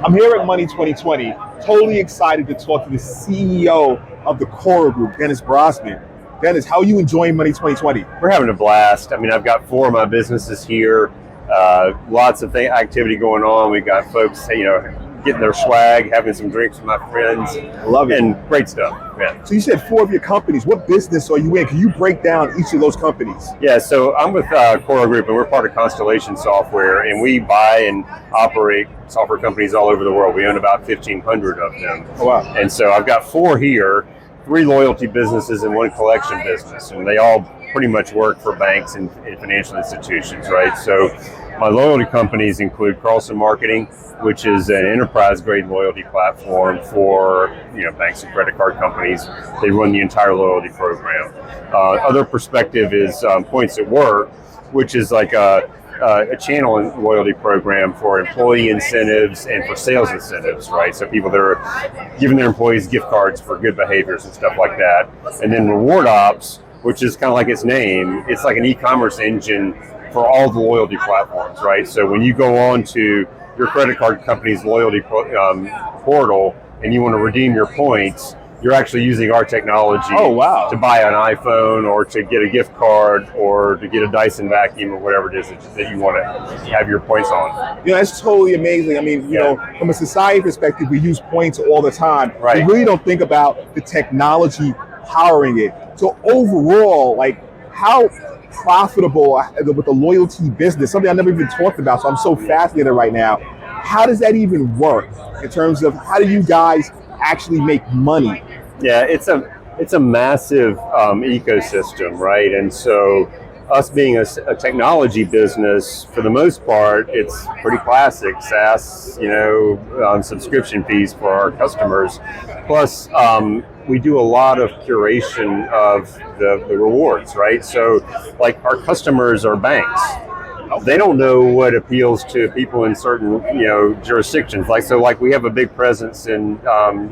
I'm here at Money 2020, totally excited to talk to the CEO of the CORA Group, Denis Brosnan. Denis, how are you enjoying Money 2020? We're having a blast. I mean, I've got 4 of my businesses here. Lots of activity going on. We've got folks, getting their swag, having some drinks with my friends. Love it. And great stuff. Yeah. So you said 4 of your companies. What business are you in? Can you break down each of those companies? Yeah, so I'm with CORA Group, and we're part of Constellation Software, and we buy and operate software companies all over the world. We own about 1,500 of them. Oh, wow. And so I've got 4 here, 3 loyalty businesses and 1 collection business, and they all pretty much work for banks and financial institutions, right? So my loyalty companies include Carlson Marketing, which is an enterprise-grade loyalty platform for banks and credit card companies. They run the entire loyalty program. Other perspective is Points at Work, which is like a channel and loyalty program for employee incentives and for sales incentives, right? So people that are giving their employees gift cards for good behaviors and stuff like that. And then Reward Ops, which is kind of like its name, it's like an e-commerce engine for all the loyalty platforms, right? So when you go on to your credit card company's loyalty portal and you want to redeem your points, you're actually using our technology to buy an iPhone or to get a gift card or to get a Dyson vacuum or whatever it is that you want to have your points on. That's totally amazing. I mean, from a society perspective, we use points all the time. Right. We really don't think about the technology powering it. So overall, how profitable with the loyalty business, something I never even talked about, so I'm so fascinated right now. How does that even work in terms of how do you guys actually make money? Yeah, it's a massive ecosystem, right? And so us being a technology business, for the most part, it's pretty classic SaaS, subscription fees for our customers. Plus, we do a lot of curation of the rewards, right? So like our customers are banks. They don't know what appeals to people in certain, jurisdictions. Like we have a big presence in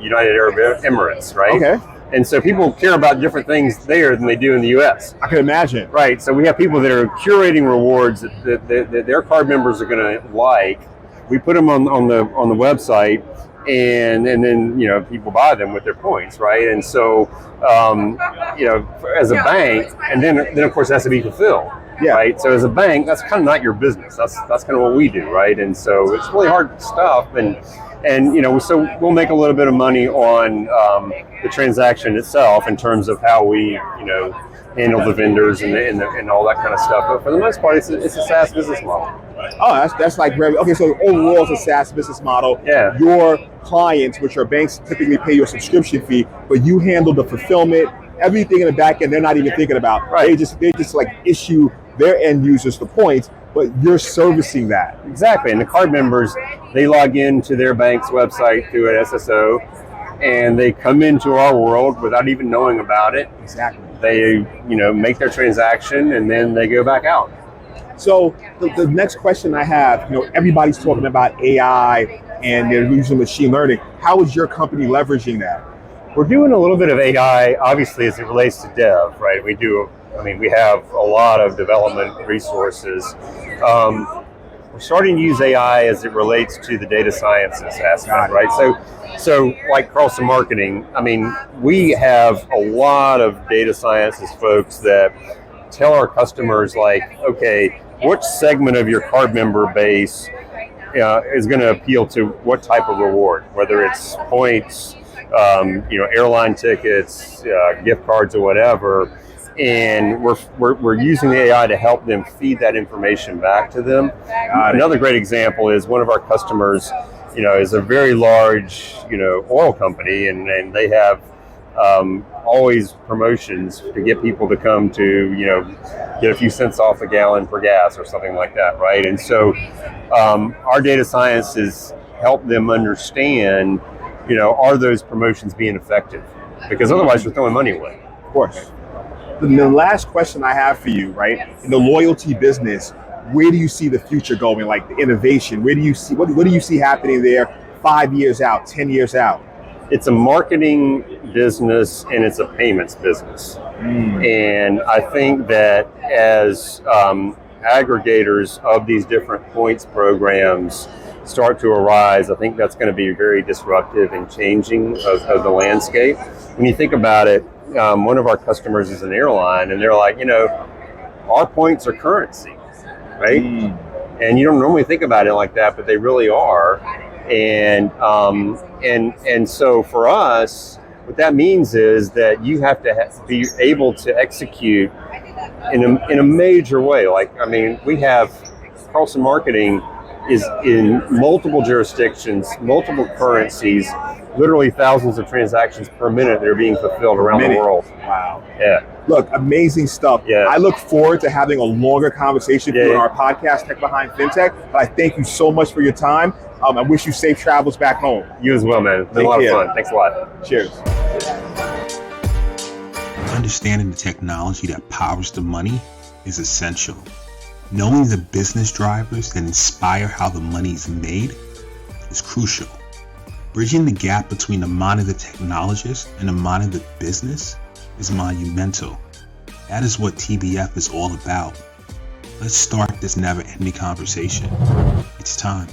United Arab Emirates, right? Okay. And so people care about different things there than they do in the U.S. I can imagine. Right. So we have people that are curating rewards that their card members are going to like. We put them on the website, and then people buy them with their points, right? And so as a bank, and then of course it has to be fulfilled. Yeah. Right. So as a bank, that's kind of not your business. That's kind of what we do, right? And so it's really hard stuff, and so we'll make a little bit of money on the transaction itself in terms of how we handle the vendors and all that kind of stuff. But for the most part, it's a SaaS business model. Oh, that's like very okay. So overall, it's a SaaS business model. Yeah. Your clients, which are banks, typically pay your subscription fee, but you handle the fulfillment, everything in the back end. They're not even thinking about. Right. They just like issue their end users the points, but you're servicing that. Exactly. And the card members, they log into their bank's website through an SSO, and they come into our world without even knowing about it. Exactly. They, make their transaction, and then they go back out. So the next question I have, everybody's talking about AI and they're using machine learning. How is your company leveraging that? We're doing a little bit of AI, obviously, as it relates to dev, right? We have a lot of development resources. We're starting to use AI as it relates to the data sciences aspect, right? So like Carlson Marketing, we have a lot of data sciences folks that tell our customers, okay, which segment of your card member base is going to appeal to what type of reward, whether it's points, airline tickets, gift cards, or whatever. And we're using the AI to help them feed that information back to them. Another great example is one of our customers, is a very large, oil company, and they have always promotions to get people to come to, get a few cents off a gallon per gas or something like that, right? And so our data sciences help them understand, are those promotions being effective? Because otherwise we're throwing money away. Of course. The last question I have for you, right? In the loyalty business, where do you see the future going? Like the innovation, where do you see, what do you see happening there 5 years out, 10 years out? It's a marketing business and it's a payments business. And I think that as aggregators of these different points programs, start to arise, I think that's going to be very disruptive and changing of the landscape. When you think about it, one of our customers is an airline, and they're like, our points are currency, right? And you don't normally think about it like that, but they really are. And so for us, what that means is that you have to be able to execute in a major way. Like, I mean, we have Carlson Marketing is in multiple jurisdictions, multiple currencies, literally thousands of transactions per minute that are being fulfilled around the world. Wow. Yeah. Look, amazing stuff. Yeah. I look forward to having a longer conversation with you on our podcast, Tech Behind Fintech. But I thank you so much for your time. I wish you safe travels back home. You as well, man. It's been a lot of fun. Thanks a lot. Cheers. Understanding the technology that powers the money is essential. Knowing the business drivers that inspire how the money is made is crucial. Bridging the gap between the mind of the technologist and the mind of the business is monumental. That is what TBF is all about. Let's start this never-ending conversation. It's time.